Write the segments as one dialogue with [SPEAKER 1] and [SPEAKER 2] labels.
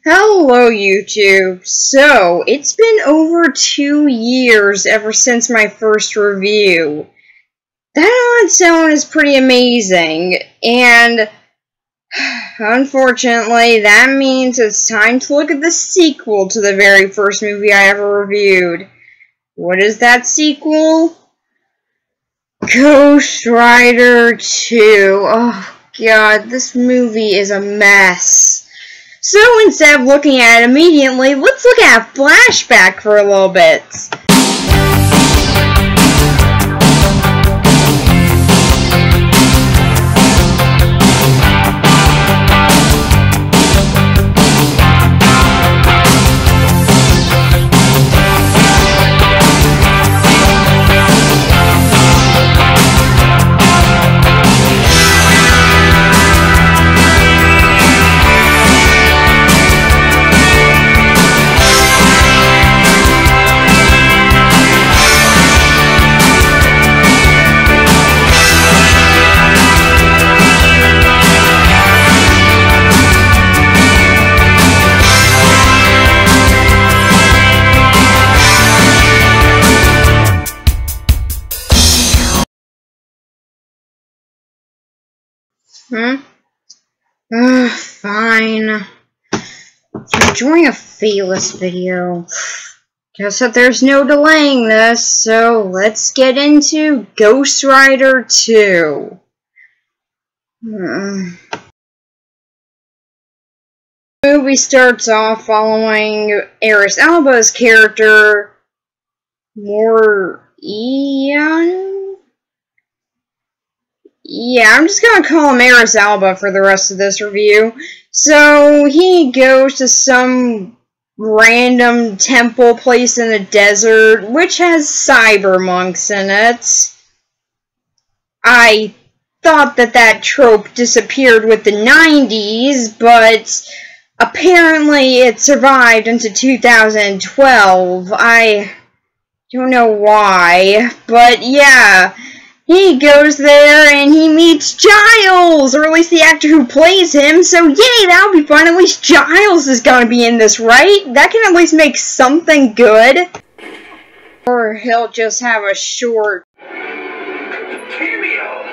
[SPEAKER 1] Hello, YouTube. So, it's been over 2 years ever since my first review. That on its own is pretty amazing, and unfortunately, that means it's time to look at the sequel to the very first movie I ever reviewed. What is that sequel? Ghost Rider 2. Oh, God, this movie is a mess. So instead of looking at it immediately, let's look at a flashback for a little bit. Fine. You're enjoying a Feeless video. Guess that there's no delaying this, so let's get into Ghost Rider 2. The movie starts off following Idris Elba's character, Morgan. Yeah, I'm just gonna call him Idris Elba for the rest of this review. So, he goes to some random temple place in the desert, which has cyber monks in it. I thought that trope disappeared with the 90s, but apparently it survived into 2012. I don't know why, but yeah. He goes there and he meets Giles, or at least the actor who plays him, so yay, that'll be fun. At least Giles is gonna be in this, right? That can at least make something good. Or he'll just have a short cameo.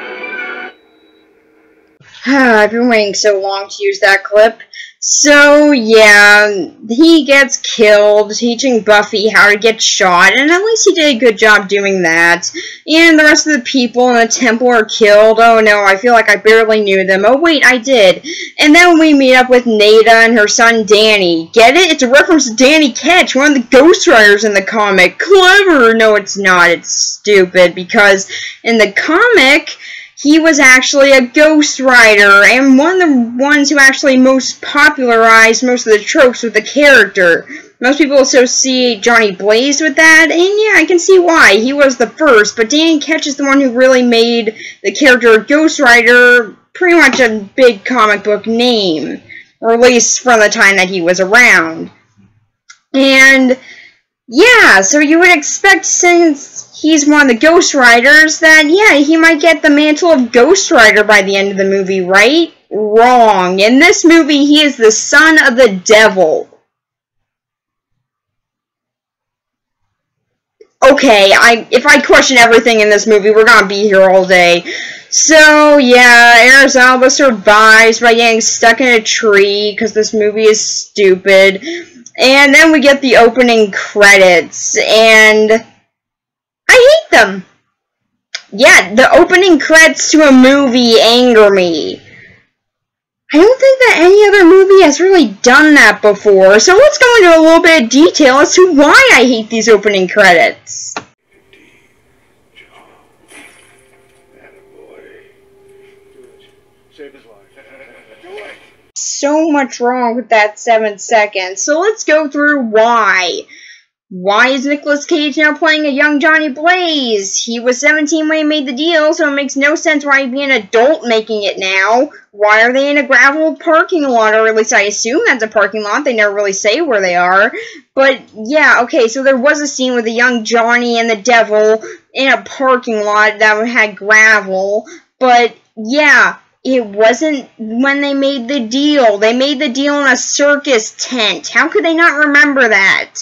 [SPEAKER 1] I've been waiting so long to use that clip. So, yeah, he gets killed, teaching Buffy how to get shot, and at least he did a good job doing that. And the rest of the people in the temple are killed. Oh no, I feel like I barely knew them. Oh wait, I did. And then we meet up with Nada and her son Danny. Get it? It's a reference to Danny Ketch, one of the Ghost Riders in the comic. Clever! No, it's not. It's stupid, because in the comic, he was actually a Ghost Rider, and one of the ones who actually most popularized most of the tropes with the character. Most people associate Johnny Blaze with that, and yeah, I can see why. He was the first, but Danny Ketch is the one who really made the character of Ghost Rider pretty much a big comic book name, or at least from the time that he was around. And yeah, so you would expect, since he's one of the Ghost Riders, that, yeah, he might get the mantle of Ghost Rider by the end of the movie, right? Wrong. In this movie, he is the son of the devil. Okay, if I question everything in this movie, we're gonna be here all day. So, yeah, Idris Elba survives by getting stuck in a tree, because this movie is stupid. And then we get the opening credits, and I hate them. Yeah, the opening credits to a movie anger me. I don't think that any other movie has really done that before, so let's go into a little bit of detail as to why I hate these opening credits. So much wrong with that 7 seconds, so let's go through why. Why is Nicolas Cage now playing a young Johnny Blaze? He was 17 when he made the deal, so it makes no sense why he'd be an adult making it now. Why are they in a gravel parking lot? Or at least I assume that's a parking lot. They never really say where they are. But, yeah, okay, so there was a scene with a young Johnny and the devil in a parking lot that had gravel. But, yeah, it wasn't when they made the deal. They made the deal in a circus tent. How could they not remember that?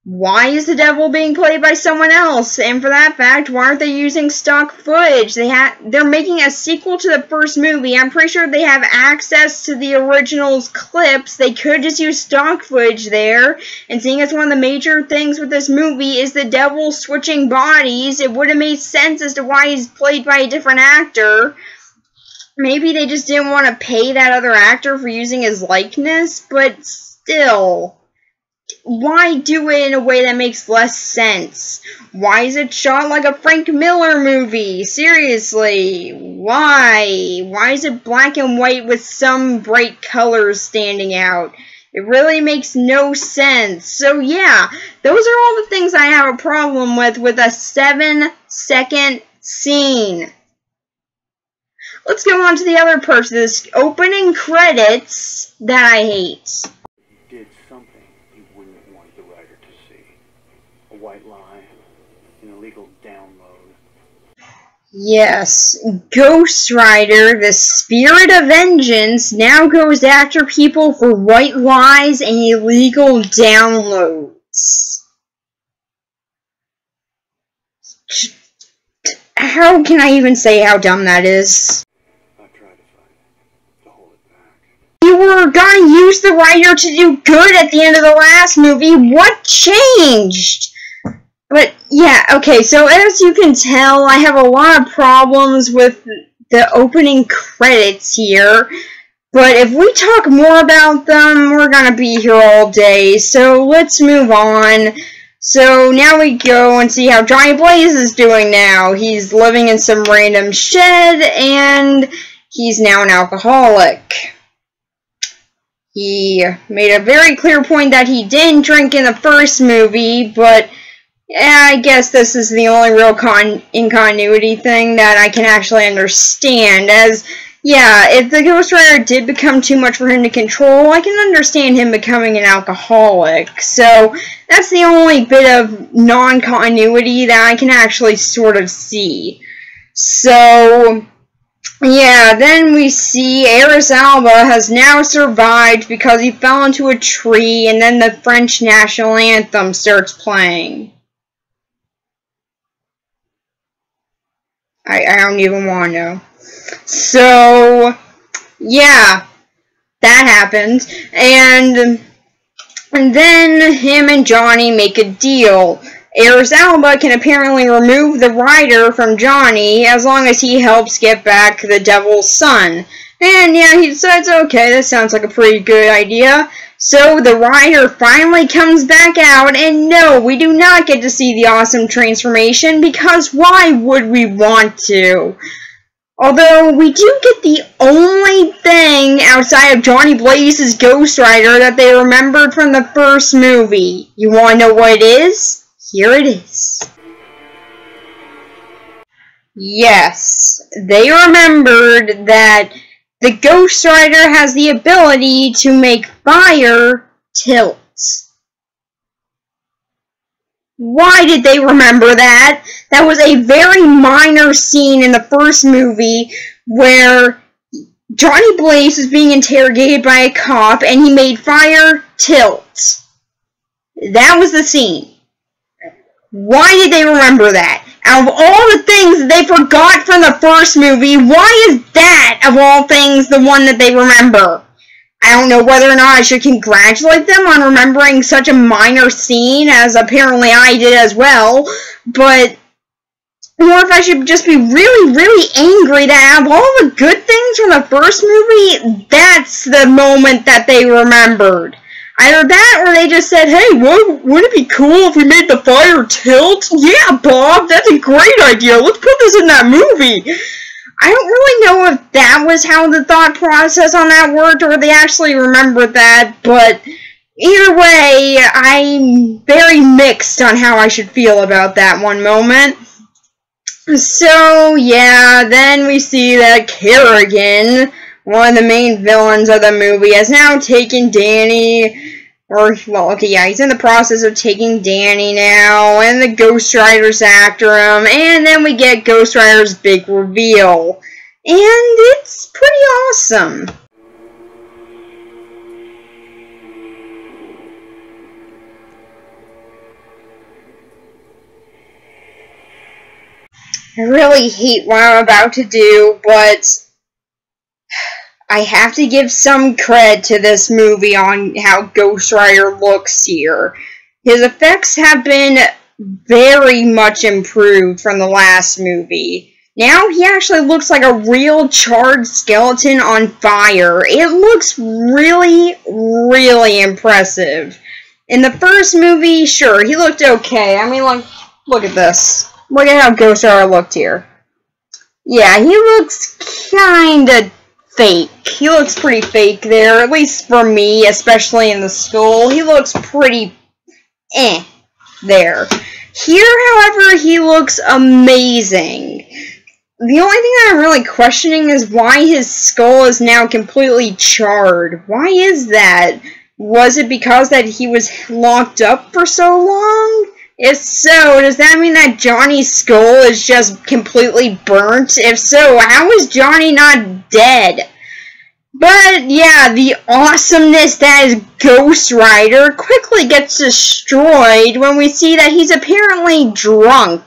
[SPEAKER 1] Why is the devil being played by someone else? And for that fact, why aren't they using stock footage? They're making a sequel to the first movie. I'm pretty sure they have access to the original's clips. They could just use stock footage there. And seeing as one of the major things with this movie is the devil switching bodies, it would have made sense as to why he's played by a different actor. Maybe they just didn't want to pay that other actor for using his likeness, but still, why do it in a way that makes less sense? Why is it shot like a Frank Miller movie? Seriously, why? Why is it black and white with some bright colors standing out? It really makes no sense. So yeah, those are all the things I have a problem with a 7-second scene. Let's go on to the other parts of this opening credits that I hate.
[SPEAKER 2] You did something you wouldn't want the writer to see. A white lie, an illegal download.
[SPEAKER 1] Yes, Ghost Rider, the spirit of vengeance, now goes after people for white lies and illegal downloads. How can I even say how dumb that is? You were gonna use the writer to do good at the end of the last movie. What changed? But yeah, okay, so as you can tell, I have a lot of problems with the opening credits here. But if we talk more about them, we're gonna be here all day. So let's move on. So now we go and see how Johnny Blaze is doing now. He's living in some random shed, and he's now an alcoholic. He made a very clear point that he didn't drink in the first movie, but I guess this is the only real incontinuity thing that I can actually understand. As, yeah, if the Ghost Rider did become too much for him to control, I can understand him becoming an alcoholic. So that's the only bit of non-continuity that I can actually sort of see. So yeah, then we see Idris Elba has now survived because he fell into a tree, and then the French national anthem starts playing. I don't even want to know. So, yeah, that happened, and then him and Johnny make a deal. Idris Elba can apparently remove the writer from Johnny as long as he helps get back the devil's son. And yeah, he decides, okay, that sounds like a pretty good idea. So the writer finally comes back out, and no, we do not get to see the awesome transformation, because why would we want to? Although, we do get the only thing outside of Johnny Blaze's Ghost Rider that they remembered from the first movie. You want to know what it is? Here it is. Yes, they remembered that the Ghost Rider has the ability to make fire tilt. Why did they remember that? That was a very minor scene in the first movie where Johnny Blaze was being interrogated by a cop and he made fire tilt. That was the scene. Why did they remember that? Out of all the things that they forgot from the first movie, why is that, of all things, the one that they remember? I don't know whether or not I should congratulate them on remembering such a minor scene, as apparently I did as well, but, or if I should just be really, really angry that out of all the good things from the first movie, that's the moment that they remembered. Either that, or they just said, hey, wouldn't it be cool if we made the fire tilt? Yeah, Bob, that's a great idea. Let's put this in that movie. I don't really know if that was how the thought process on that worked, or they actually remembered that, but either way, I'm very mixed on how I should feel about that one moment. So, yeah, then we see that Kerrigan, one of the main villains of the movie, has now taken Danny, well, okay, yeah, he's in the process of taking Danny now, and the Ghost Rider's after him, and then we get Ghost Rider's big reveal. it's pretty awesome. I really hate what I'm about to do, but I have to give some cred to this movie on how Ghost Rider looks here. His effects have been very much improved from the last movie. Now he actually looks like a real charred skeleton on fire. It looks really, really impressive. In the first movie, sure, he looked okay. I mean, look at this. Look at how Ghost Rider looked here. Yeah, he looks kinda fake. He looks pretty fake there, at least for me, especially in the skull. He looks pretty there. Here, however, he looks amazing. The only thing that I'm really questioning is why his skull is now completely charred. Why is that? Was it because that he was locked up for so long? If so, does that mean that Johnny's skull is just completely burnt? If so, how is Johnny not dead? But yeah, the awesomeness that is Ghost Rider quickly gets destroyed when we see that he's apparently drunk.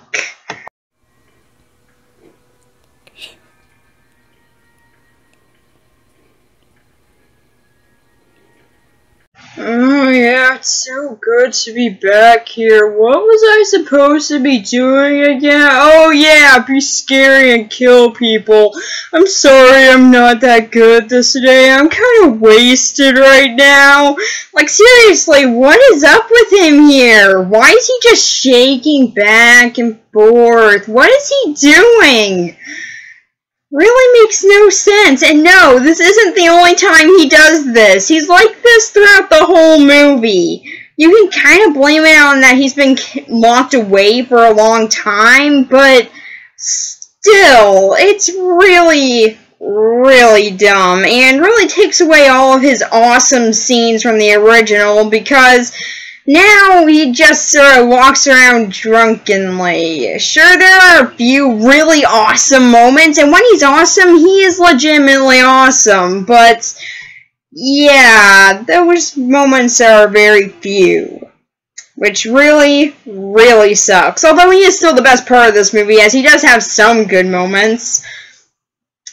[SPEAKER 1] Oh yeah, it's so good to be back here. What was I supposed to be doing again? Oh yeah, be scary and kill people. I'm sorry I'm not that good this day. I'm kind of wasted right now. Like seriously, what is up with him here? Why is he just shaking back and forth? What is he doing? Really makes no sense. And no, this isn't the only time he does this. He's like this throughout the whole movie. You can kind of blame it on that he's been locked away for a long time, but still, it's really, really dumb and really takes away all of his awesome scenes from the original because now he just sort of walks around drunkenly. Sure, there are a few really awesome moments, and when he's awesome, he is legitimately awesome, but yeah, those moments are very few, which really, really sucks. Although he is still the best part of this movie, as he does have some good moments.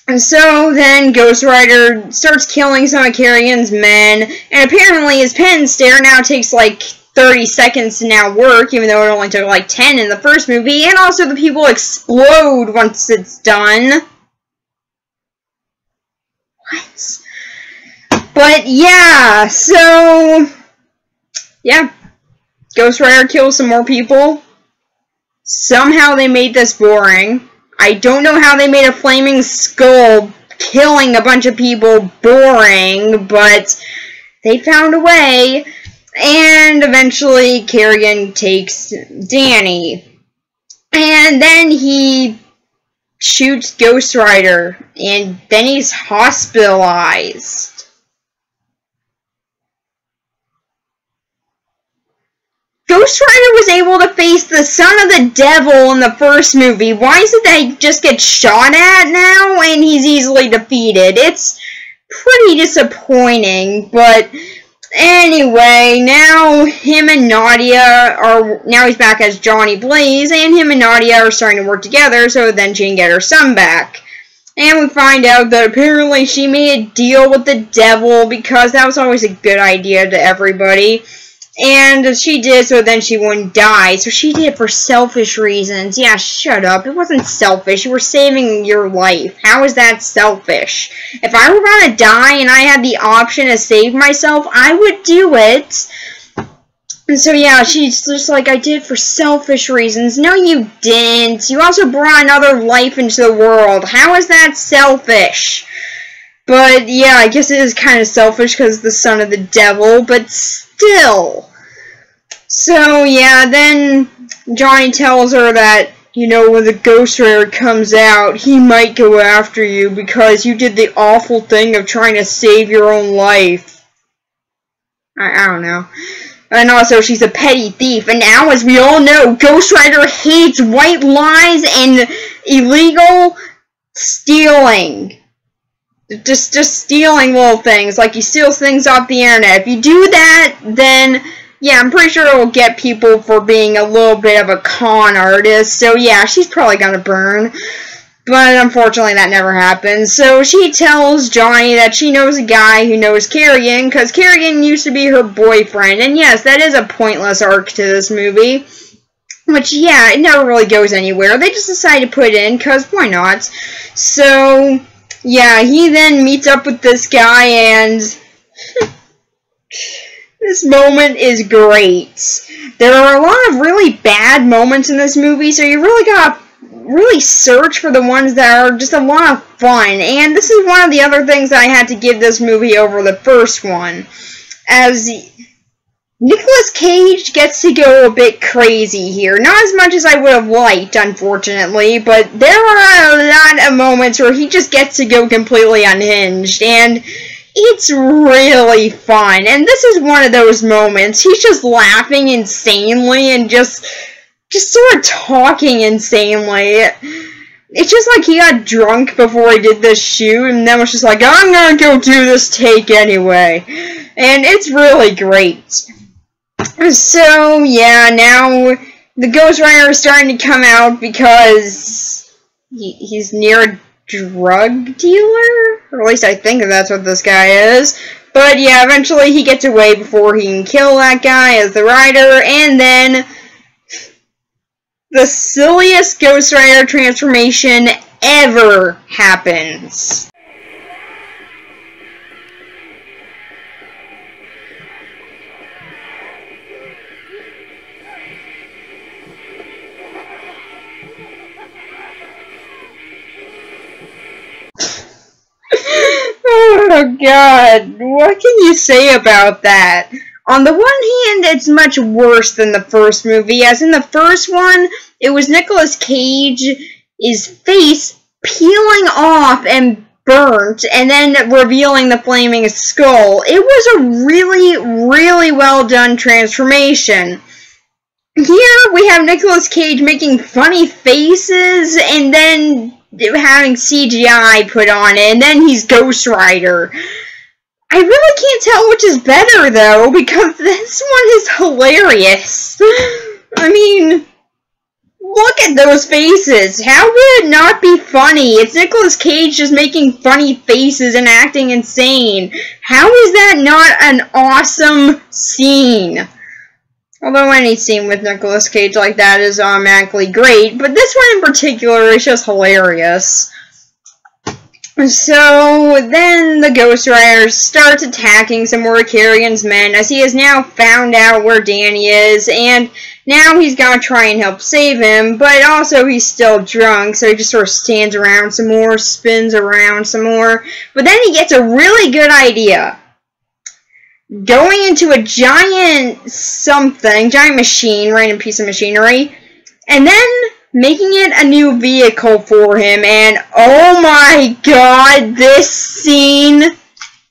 [SPEAKER 1] And so then Ghost Rider starts killing some of Carrion's men, and apparently his pen stare now takes like 30 seconds to now work, even though it only took like 10 in the first movie, and also the people explode once it's done. What? But yeah, so yeah, Ghost Rider kills some more people. Somehow they made this boring. I don't know how they made a flaming skull killing a bunch of people boring, but they found a way. And eventually Carrion takes Danny. And then he shoots Ghost Rider, and then he's hospitalized. Ghost Rider was able to face the son of the devil in the first movie. Why is it that he just gets shot at now and he's easily defeated? It's pretty disappointing, but anyway, now him and Nadia are, now he's back as Johnny Blaze, and him and Nadia are starting to work together so then she can get her son back. And we find out that apparently she made a deal with the devil because that was always a good idea to everybody. And she did, so then she wouldn't die. So she did it for selfish reasons. Yeah, shut up. It wasn't selfish. You were saving your life. How is that selfish? If I were about to die and I had the option to save myself, I would do it. And so yeah, she's just like, I did it for selfish reasons. No, you didn't. You also brought another life into the world. How is that selfish? But yeah, I guess it is kind of selfish because the son of the devil, but still. So yeah, then Johnny tells her that, you know, when the Ghost Rider comes out, he might go after you because you did the awful thing of trying to save your own life. I don't know. And also, she's a petty thief. And now, as we all know, Ghost Rider hates white lies and illegal stealing. Just stealing little things, like he steals things off the internet. If you do that, then yeah, I'm pretty sure it will get people for being a little bit of a con artist. So yeah, she's probably gonna burn. But unfortunately that never happens. So she tells Johnny that she knows a guy who knows Carrigan, because Carrigan used to be her boyfriend. And yes, that is a pointless arc to this movie. Which, yeah, it never really goes anywhere. They just decide to put it in, because why not? So, yeah, he then meets up with this guy, and this moment is great. There are a lot of really bad moments in this movie, so you really gotta really search for the ones that are just a lot of fun. And this is one of the other things that I had to give this movie over the first one. As Nicolas Cage gets to go a bit crazy here. Not as much as I would have liked, unfortunately, but there are a lot of moments where he just gets to go completely unhinged, and it's really fun. And this is one of those moments. He's just laughing insanely and just sort of talking insanely. It's just like he got drunk before he did this shoot, and then was just like, I'm gonna go do this take anyway. And it's really great. So, yeah, now the Ghost Rider is starting to come out because he's near a drug dealer? Or at least I think that's what this guy is. But, yeah, eventually he gets away before he can kill that guy as the Rider, and then the silliest Ghost Rider transformation ever happens. Oh god, what can you say about that? On the one hand, it's much worse than the first movie, as in the first one, it was Nicolas Cage's face peeling off and burnt, and then revealing the flaming skull. It was a really, really well done transformation. Here, we have Nicolas Cage making funny faces, and then having CGI put on it, and then he's Ghost Rider. I really can't tell which is better, though, because this one is hilarious. I mean, look at those faces. How would it not be funny? It's Nicolas Cage just making funny faces and acting insane. How is that not an awesome scene? Although any scene with Nicolas Cage like that is automatically great, but this one in particular is just hilarious. So, then the Ghost Rider starts attacking some more of Carrigan's men, as he has now found out where Danny is, and now he's gonna try and help save him, but also he's still drunk, so he just sort of stands around some more, spins around some more, but then he gets a really good idea. Going into a giant machine, random piece of machinery, and then making it a new vehicle for him, and oh my god, this scene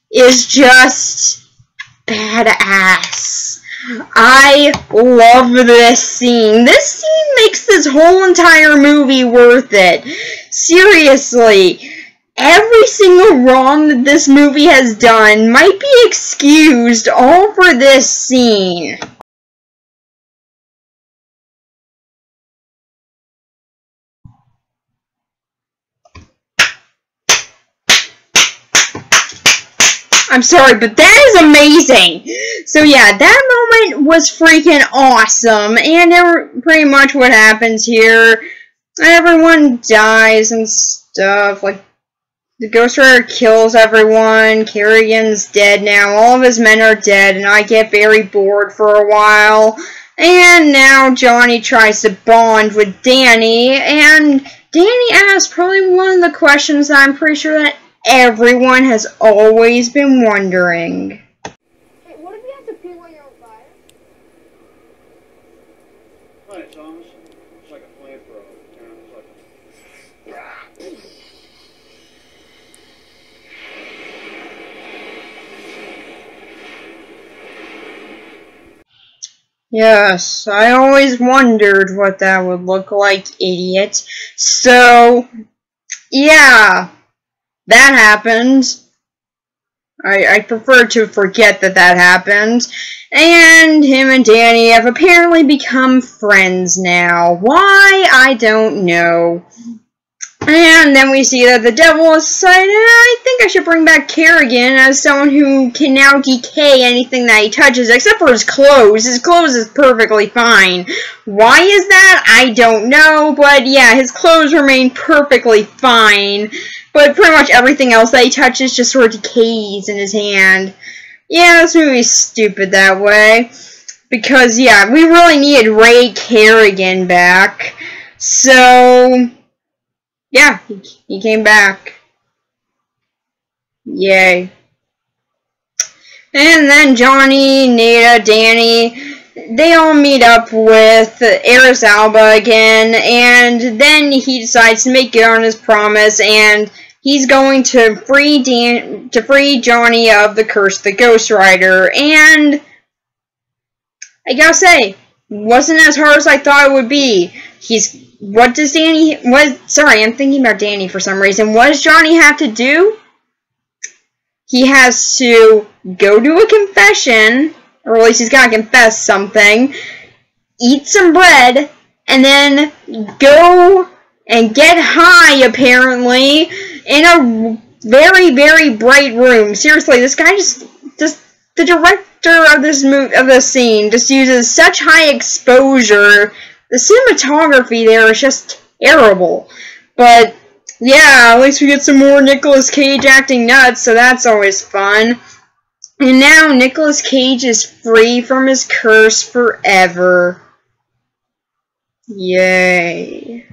[SPEAKER 1] is just badass. I love this scene. This scene makes this whole entire movie worth it. Seriously. Every single wrong that this movie has done might be excused all for this scene. I'm sorry, but that is amazing! So yeah, that moment was freaking awesome, and pretty much what happens here, everyone dies and stuff, like, the Ghost Rider kills everyone, Carrigan's dead now, all of his men are dead, and I get very bored for a while. And now Johnny tries to bond with Danny, and Danny asks probably one of the questions that I'm pretty sure that everyone has always been wondering.
[SPEAKER 3] Hey, what if you have to pee while you're on fire?
[SPEAKER 2] Right, Thomas. It's like a flamethrower. You know, it's like
[SPEAKER 1] Yes, I always wondered what that would look like, idiot. So, yeah, that happened. I prefer to forget that happened. And him and Danny have apparently become friends now. Why? I don't know. And then we see that the devil has decided, I think I should bring back Kerrigan as someone who can now decay anything that he touches, except for his clothes. His clothes is perfectly fine. Why is that? I don't know, but yeah, his clothes remain perfectly fine. But pretty much everything else that he touches just sort of decays in his hand. Yeah, this movie's stupid that way. Because, yeah, we really needed Ray Kerrigan back. So, yeah, he came back. Yay. And then Johnny, Nada, Danny, they all meet up with Idris Elba again, and then he decides to make good on his promise, and he's going to free Johnny of the curse, the Ghost Rider, and I gotta say, wasn't as hard as I thought it would be. Sorry, I'm thinking about Danny for some reason. What does Johnny have to do? He has to go to a confession, or at least he's gotta confess something, eat some bread, and then go and get high, apparently, in a very, very bright room. Seriously, this guy the director of this scene just uses such high exposure. The cinematography there is just terrible. But yeah, at least we get some more Nicolas Cage acting nuts, so that's always fun. And now Nicolas Cage is free from his curse forever. Yay.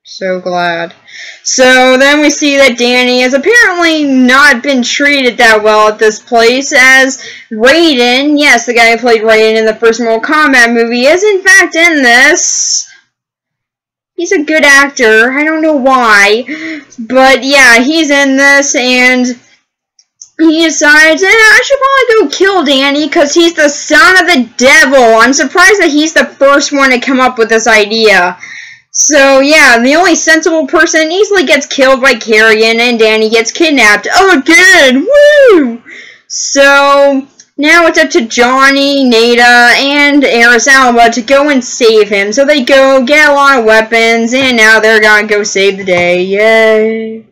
[SPEAKER 1] So glad. So then we see that Danny has apparently not been treated that well at this place, as Raiden, yes, the guy who played Raiden in the first Mortal Kombat movie, is in fact in this. He's a good actor. I don't know why. But yeah, he's in this, and he decides, I should probably go kill Danny because he's the son of the devil. I'm surprised that he's the first one to come up with this idea. So yeah, the only sensible person easily gets killed by Kerrigan, and Danny gets kidnapped again. Woo! So now it's up to Johnny, Nada, and Idris Elba to go and save him. So they go, get a lot of weapons, and now they're gonna go save the day. Yay!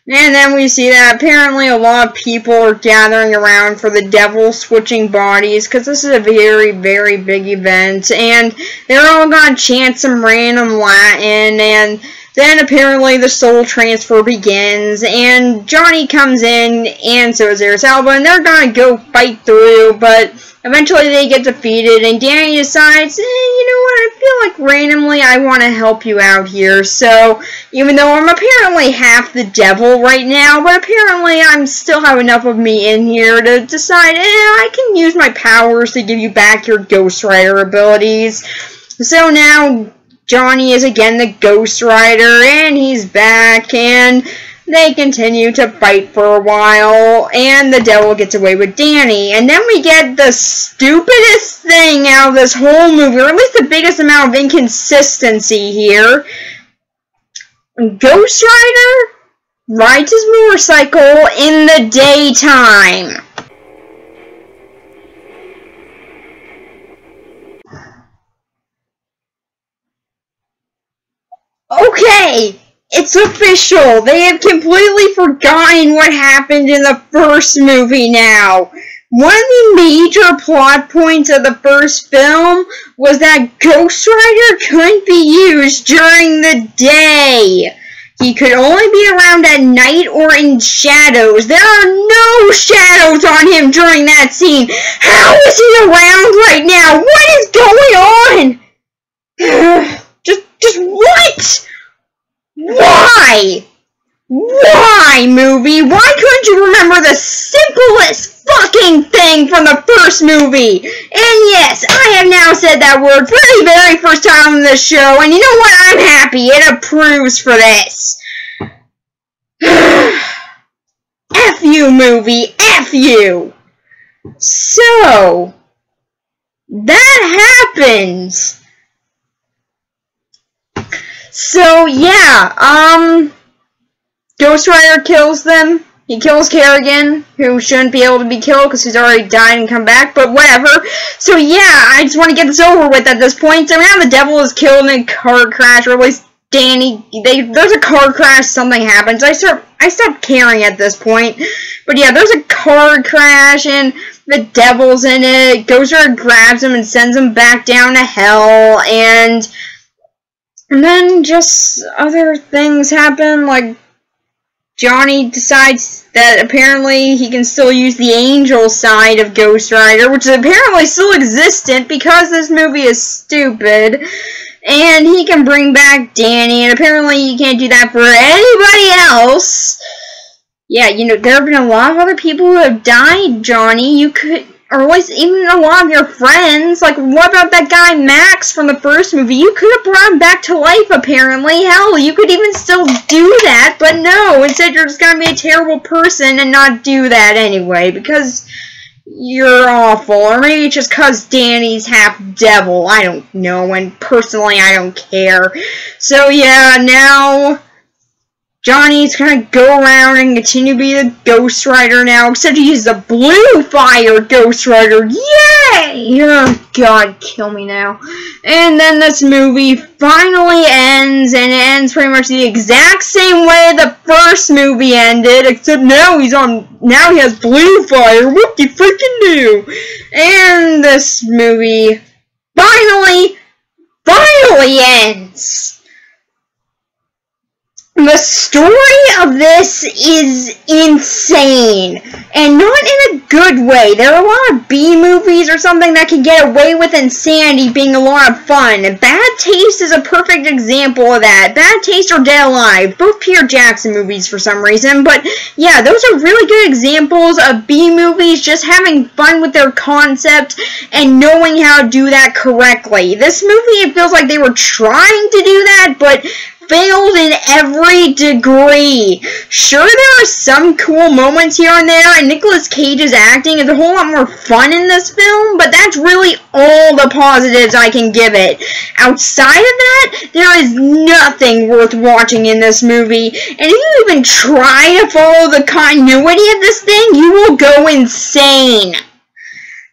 [SPEAKER 1] And then we see that apparently a lot of people are gathering around for the devil switching bodies, because this is a very, very big event, and they're all gonna chant some random Latin, and then apparently the soul transfer begins, and Johnny comes in, and so is Idris Elba, and they're gonna go fight through, but eventually they get defeated, and Danny decides, you know what, I feel like randomly I want to help you out here. So, even though I'm apparently half the devil right now, but apparently I still have enough of me in here to decide, I can use my powers to give you back your Ghost Rider abilities. So now Johnny is again the Ghost Rider, and he's back, and they continue to fight for a while, and the devil gets away with Danny. And then we get the stupidest thing out of this whole movie, or at least the biggest amount of inconsistency here. Ghost Rider rides his motorcycle in the daytime. Okay! It's official! They have completely forgotten what happened in the first movie now. One of the major plot points of the first film was that Ghost Rider couldn't be used during the day. He could only be around at night or in shadows. There are no shadows on him during that scene. How is he around right now? What is going on? Just what? Why? Why, movie? Why couldn't you remember the simplest fucking thing from the first movie? And yes, I have now said that word for the very first time on this show, and you know what? I'm happy. It approves for this. F you, movie. F you. So, that happens. So, yeah, Ghost Rider kills them. He kills Kerrigan, who shouldn't be able to be killed because he's already died and come back, but whatever. So, yeah, I just want to get this over with at this point. So now the devil is killed in a car crash, or at least Danny, there's a car crash, something happens. I stopped caring at this point. But yeah, there's a car crash, and the devil's in it. Ghost Rider grabs him and sends him back down to hell, and then just other things happen, like Johnny decides that apparently he can still use the angel side of Ghost Rider, which is apparently still existent because this movie is stupid. And he can bring back Danny, and apparently he can't do that for anybody else. Yeah, you know, there have been a lot of other people who have died, Johnny. You could, or at least even a lot of your friends. Like, what about that guy Max from the first movie? You could have brought him back to life, apparently. Hell, you could even still do that, but no. Instead, you're just gonna be a terrible person and not do that anyway, because you're awful. Or maybe it's just because Danny's half devil. I don't know, and personally, I don't care. So, yeah, now Johnny's gonna go around and continue to be the Ghost Rider now, except he's the Blue Fire Ghost Rider. Yay! Oh, God, kill me now. And then this movie finally ends, and it ends pretty much the exact same way the first movie ended, except now he has Blue Fire. Whoop-de freaking do. And this movie finally ends. The story of this is insane, and not in a good way. There are a lot of B-movies or something that can get away with insanity being a lot of fun. Bad Taste is a perfect example of that. Bad Taste or Dead Alive, both Peter Jackson movies for some reason, but yeah, those are really good examples of B-movies just having fun with their concept and knowing how to do that correctly. This movie, it feels like they were trying to do that, but failed in every degree. Sure, there are some cool moments here and there, and Nicolas Cage's acting is a whole lot more fun in this film, but that's really all the positives I can give it. Outside of that, there is nothing worth watching in this movie, and if you even try to follow the continuity of this thing, you will go insane.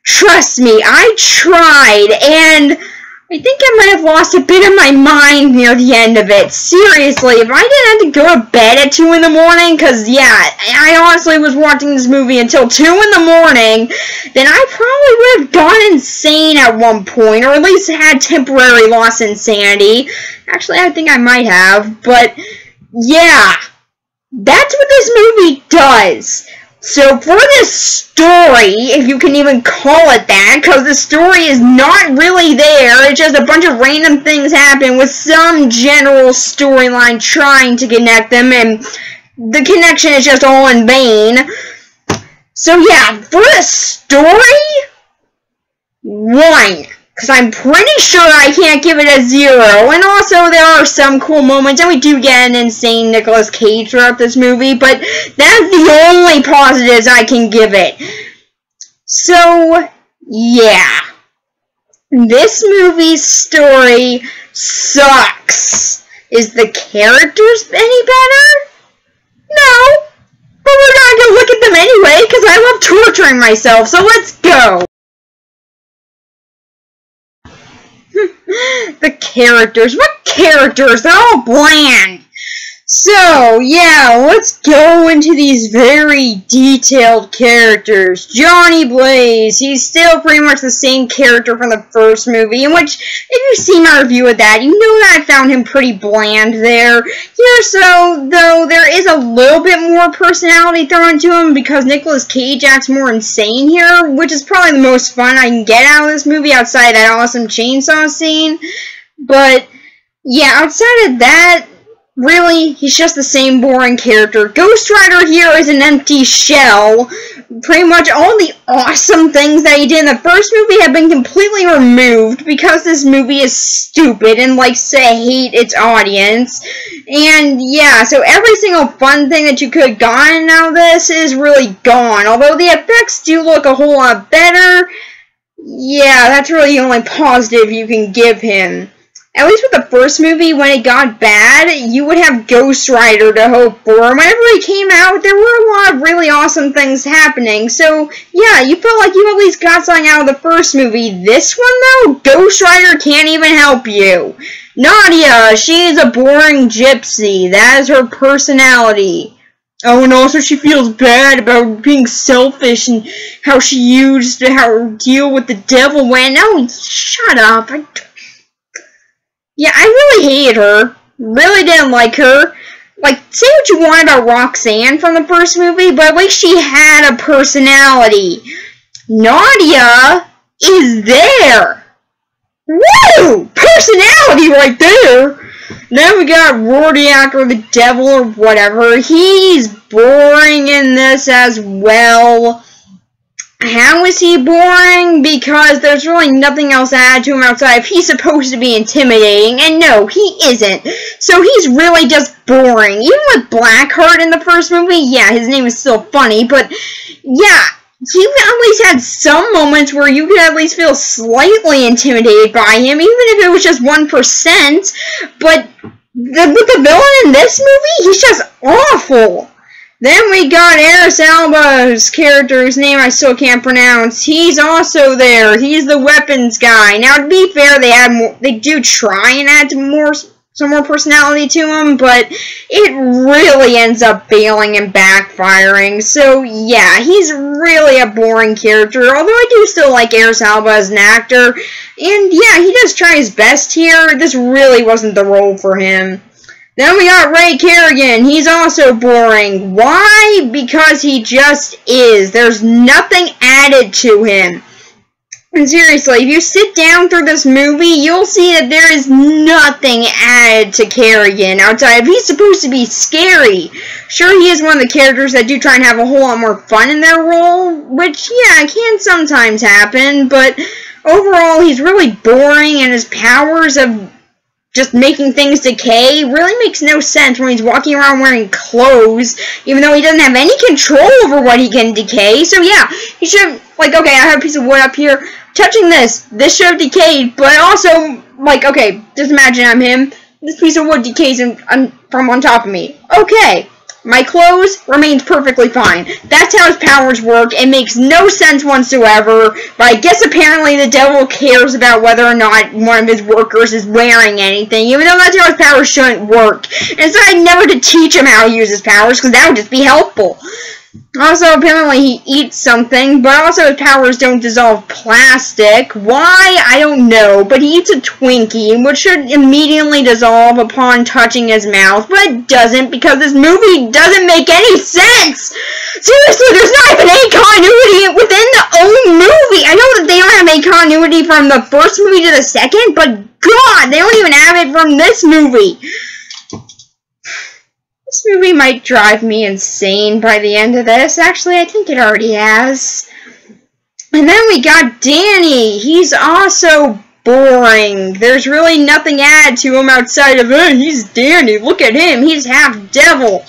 [SPEAKER 1] Trust me, I tried, and I think I might have lost a bit of my mind near the end of it. Seriously, if I didn't have to go to bed at 2 in the morning, because, yeah, I honestly was watching this movie until 2 in the morning, then I probably would have gone insane at one point, or at least had temporary loss in sanity. Actually, I think I might have, but, yeah, that's what this movie does. So for this story, if you can even call it that, because the story is not really there, it's just a bunch of random things happen with some general storyline trying to connect them, and the connection is just all in vain. So yeah, for the story, 1. Because I'm pretty sure I can't give it a 0. And also, there are some cool moments, and we do get an insane Nicolas Cage throughout this movie, but that's the only positives I can give it. So, yeah. This movie's story sucks. Is the characters any better? No. But we're not going to look at them anyway, because I love torturing myself, so let's go. The characters. What characters? They're all bland. So, yeah, let's go into these very detailed characters. Johnny Blaze, he's still pretty much the same character from the first movie, in which, if you've seen my review of that, you know that I found him pretty bland there. Here, so, though, there is a little bit more personality thrown into him, because Nicolas Cage acts more insane here, which is probably the most fun I can get out of this movie, outside that awesome chainsaw scene. But, yeah, outside of that, really, he's just the same boring character. Ghost Rider here is an empty shell. Pretty much all the awesome things that he did in the first movie have been completely removed because this movie is stupid and likes to hate its audience. And yeah, so every single fun thing that you could have gotten out of this is really gone. Although the effects do look a whole lot better, yeah, that's really the only positive you can give him. At least with the first movie, when it got bad, you would have Ghost Rider to hope for. Whenever he came out, there were a lot of really awesome things happening. So, yeah, you felt like you at least got something out of the first movie. This one, though, Ghost Rider can't even help you. Nadia, she's a boring gypsy. That is her personality. Oh, and also she feels bad about being selfish and how she used her deal with the devil when... Oh, shut up. Yeah, I really hated her. Really didn't like her. Like, say what you want about Roxanne from the first movie, but at least she had a personality. Nadia is there. Woo! Personality right there! Then we got Rorschach or the devil or whatever. He's boring in this as well. How is he boring? Because there's really nothing else to add to him outside if he's supposed to be intimidating, and no, he isn't. So he's really just boring. Even with Blackheart in the first movie, yeah, his name is still funny, but yeah, he at least had some moments where you could at least feel slightly intimidated by him, even if it was just 1%, but with the villain in this movie, he's just awful. Then we got Idris Elba's character, whose name I still can't pronounce. He's also there. He's the weapons guy. Now, to be fair, they do try and add some more personality to him, but it really ends up failing and backfiring. So, yeah, he's really a boring character, although I do still like Idris Elba as an actor. And, yeah, he does try his best here. This really wasn't the role for him. Then we got Ray Kerrigan. He's also boring. Why? Because he just is. There's nothing added to him. And seriously, if you sit down through this movie, you'll see that there is nothing added to Kerrigan outside of he's supposed to be scary. Sure, he is one of the characters that do try and have a whole lot more fun in their role, which, yeah, can sometimes happen, but overall, he's really boring, and his powers of just making things decay really makes no sense when he's walking around wearing clothes, even though he doesn't have any control over what he can decay. So yeah, he should, like, okay, I have a piece of wood up here, touching this should have decayed, but also, like, okay, just imagine I'm him, this piece of wood decays from on top of me. Okay, my clothes remains perfectly fine. That's how his powers work. It makes no sense whatsoever, but I guess apparently the devil cares about whether or not one of his workers is wearing anything, even though that's how his powers shouldn't work. And so I never to teach him how to use his powers, because that would just be helpful. Also, apparently he eats something, but also his powers don't dissolve plastic. Why? I don't know, but he eats a Twinkie, which should immediately dissolve upon touching his mouth, but it doesn't, because this movie doesn't make any sense! Seriously, there's not even any continuity within the own movie! I know that they don't have any continuity from the first movie to the second, but God, they don't even have it from this movie! This movie might drive me insane by the end of this. Actually, I think it already has. And then we got Danny. He's also boring. There's really nothing added to him outside of, he's Danny. Look at him. He's half devil.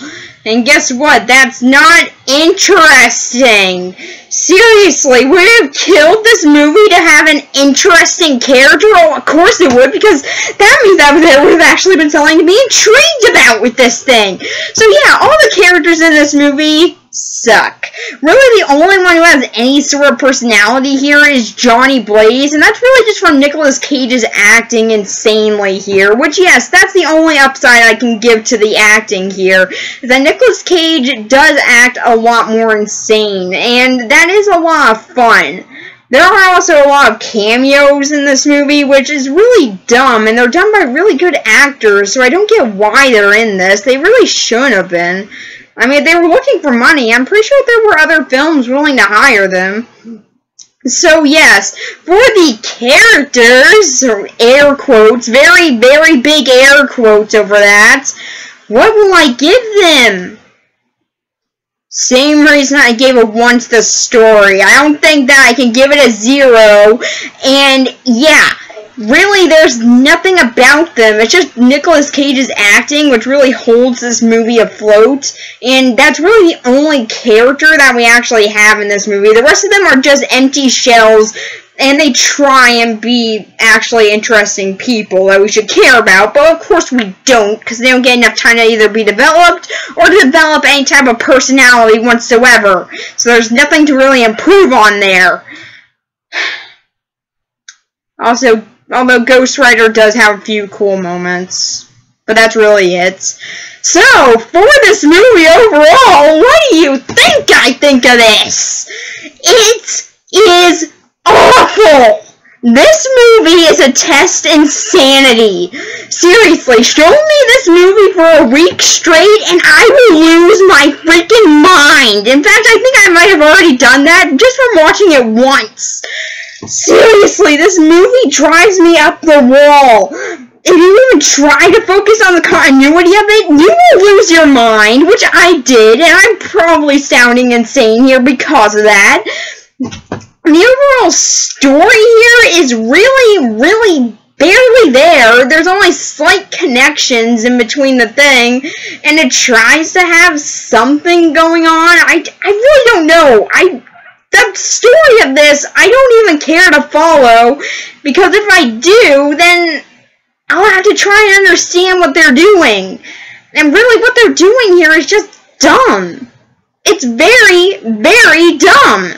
[SPEAKER 1] And guess what? That's not interesting. Seriously, would it have killed this movie to have an interesting character? Oh, of course it would, because that means that they would have actually been something to be intrigued about with this thing. So yeah, all the characters in this movie suck. Really, the only one who has any sort of personality here is Johnny Blaze, and that's really just from Nicolas Cage's acting insanely here, which, yes, that's the only upside I can give to the acting here, is that Nicolas Cage does act a lot more insane, and that is a lot of fun. There are also a lot of cameos in this movie, which is really dumb, and they're done by really good actors, so I don't get why they're in this. They really shouldn't have been. I mean, they were looking for money. I'm pretty sure there were other films willing to hire them. So, yes, for the characters, air quotes, very, very big air quotes over that, what will I give them? Same reason I gave a 1 to the story. I don't think that I can give it a 0, and yeah, really, there's nothing about them. It's just Nicolas Cage's acting, which really holds this movie afloat. And that's really the only character that we actually have in this movie. The rest of them are just empty shells and they try and be actually interesting people that we should care about, but of course we don't, because they don't get enough time to either be developed or to develop any type of personality whatsoever. So there's nothing to really improve on there. Also, although Ghost Rider does have a few cool moments, but that's really it. So, for this movie overall, what do you think I think of this? It is awful! This movie is a test in sanity. Seriously, show me this movie for a week straight and I will lose my freaking mind. In fact, I think I might have already done that just from watching it once. Seriously, this movie drives me up the wall. If you even try to focus on the continuity of it, you will lose your mind, which I did, and I'm probably sounding insane here because of that. The overall story here is really barely there. There's only slight connections in between the thing, and it tries to have something going on. I really don't know. The story of this, I don't even care to follow, because if I do, then I'll have to try and understand what they're doing. And really, what they're doing here is just dumb. It's very dumb.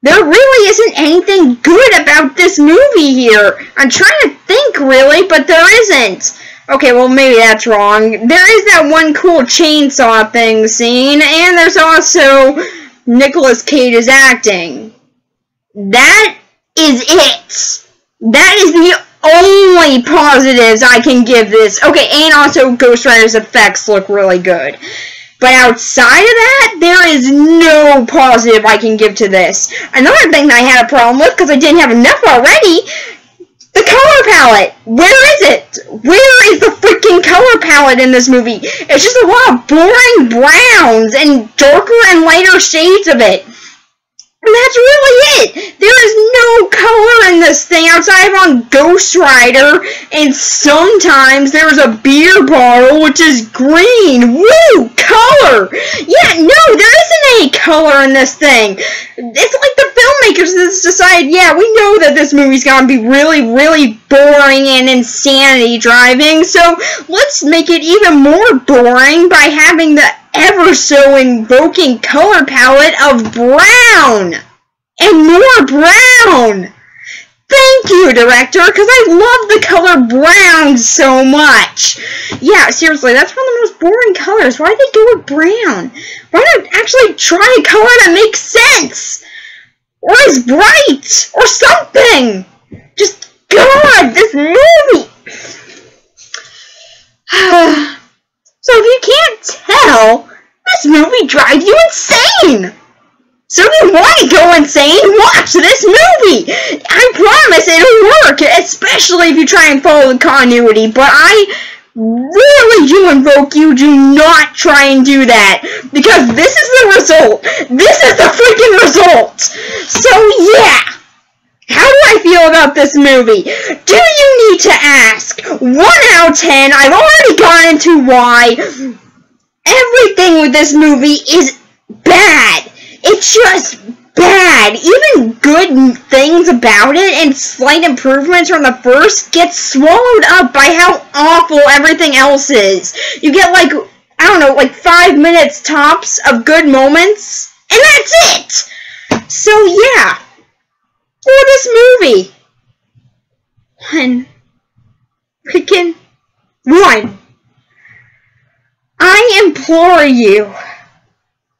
[SPEAKER 1] There really isn't anything good about this movie here. I'm trying to think, really, but there isn't. Okay, well, maybe that's wrong. There is that one cool chainsaw thing scene, and there's also Nicolas Cage's acting. That is it. That is the only positives I can give this. Okay, and also Ghost Rider's effects look really good. But outside of that, there is no positive I can give to this. Another thing that I had a problem with, because I didn't have enough already, the color palette. Where is it? Where is the freaking color palette in this movie? It's just a lot of boring browns and darker and lighter shades of it. And that's really it. There is no color in this thing outside of on Ghost Rider, and sometimes there's a beer bottle which is green. Woo! Color! Yeah, no, there isn't any color in this thing. It's like the filmmakers just decided, yeah, we know that this movie's gonna be really boring and insanity driving, so let's make it even more boring by having the ever so invoking color palette of brown and more brown. Thank you, director, because I love the color brown so much. Yeah, seriously, that's one of the most boring colors. Why did they go with brown? Why not actually try a color that makes sense? Or is bright? Or something? Just, God, this movie. So if you can't tell, this movie drives you insane! So if you want to go insane, watch this movie! I promise it'll work, especially if you try and follow the continuity, but I really do invoke you do not try and do that, because this is the result! This is the freaking result! So yeah! How do I feel about this movie? Do you need to ask? 1 out of 10, I've already gone into why. Everything with this movie is bad. It's just bad. Even good things about it and slight improvements from the first get swallowed up by how awful everything else is. You get like, I don't know, like 5 minutes tops of good moments, and that's it! So yeah. For this movie, 1. Freaking 1. I implore you,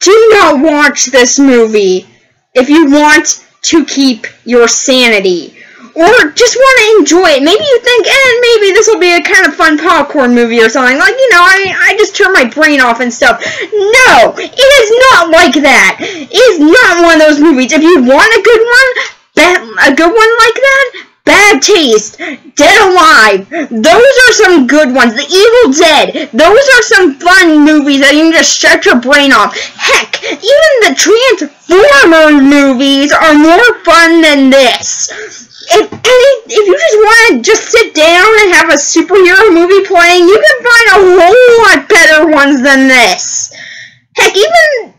[SPEAKER 1] do not watch this movie if you want to keep your sanity, or just want to enjoy it. Maybe you think, maybe this will be a kind of fun popcorn movie or something, like, you know, I just turn my brain off and stuff. No, it is not like that. It is not one of those movies. If you want a good one, a good one like that, Bad Taste, Dead Alive, those are some good ones. The Evil Dead, those are some fun movies that you can just shut your brain off. Heck, even the Transformers movies are more fun than this. If you just want to just sit down and have a superhero movie playing, you can find a whole lot better ones than this. Heck, even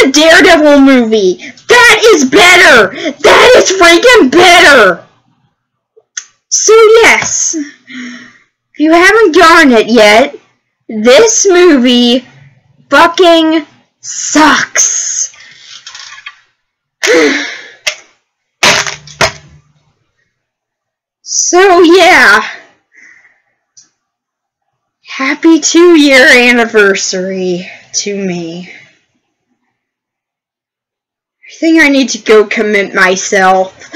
[SPEAKER 1] the Daredevil movie, that is better! That is freaking better! So yes, if you haven't gotten it yet, this movie fucking sucks. So yeah, happy 2-year anniversary to me. I think I need to go commit myself.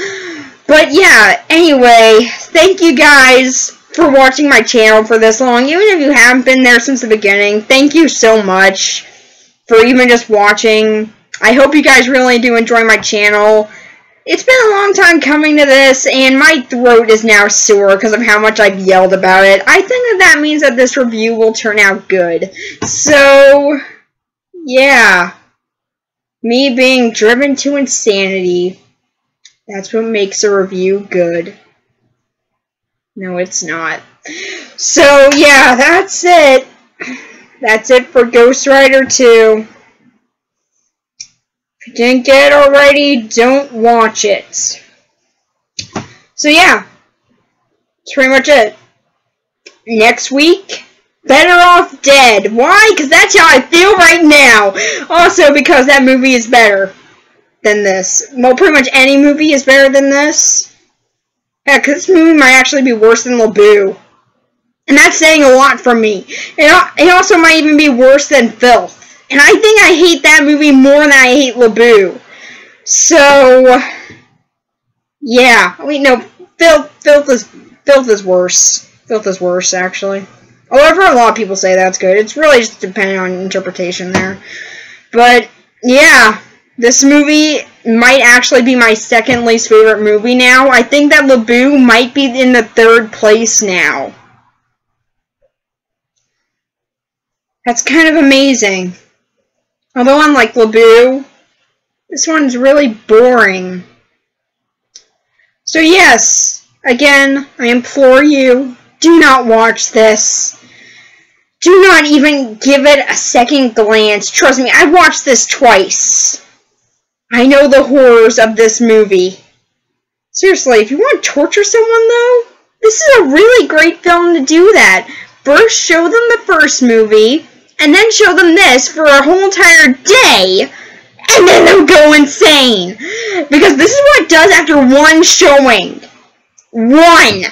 [SPEAKER 1] But yeah, anyway, thank you guys for watching my channel for this long. Even if you haven't been there since the beginning, thank you so much for even just watching. I hope you guys really do enjoy my channel. It's been a long time coming to this, and my throat is now sore because of how much I've yelled about it. I think that means that this review will turn out good. So, yeah. Me being driven to insanity. That's what makes a review good. No, it's not. So, yeah, that's it. That's it for Ghost Rider 2. If you didn't get it already, don't watch it. So, yeah. That's pretty much it. Next week, Better Off Dead. Why? Because that's how I feel right now. Also, because that movie is better than this. Well, pretty much any movie is better than this. Yeah, because this movie might actually be worse than LeBoo. And that's saying a lot from me. It also might even be worse than Filth. And I think I hate that movie more than I hate LeBoo. So, yeah. Wait, no. Filth is worse. Filth is worse, actually. However, a lot of people say that's good. It's really just depending on interpretation there. But, yeah. This movie might actually be my second least favorite movie now. I think that LeBoo might be in the 3rd place now. That's kind of amazing. Although unlike LeBoo, this one's really boring. So yes, again, I implore you, do not watch this. Do not even give it a second glance. Trust me, I watched this twice. I know the horrors of this movie. Seriously, if you want to torture someone, though, this is a really great film to do that. First, show them the first movie, and then show them this for a whole entire day, and then they'll go insane. Because this is what it does after one showing. One.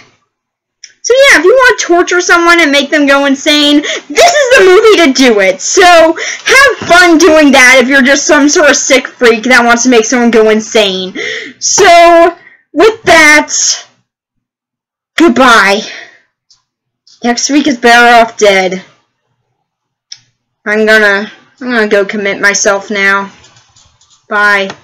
[SPEAKER 1] So yeah, if you want to torture someone and make them go insane, this is the movie to do it. So have fun doing that if you're just some sort of sick freak that wants to make someone go insane. So with that, goodbye. Next week is Better Off Dead. I'm gonna go commit myself now. Bye.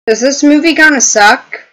[SPEAKER 1] Is this movie gonna suck?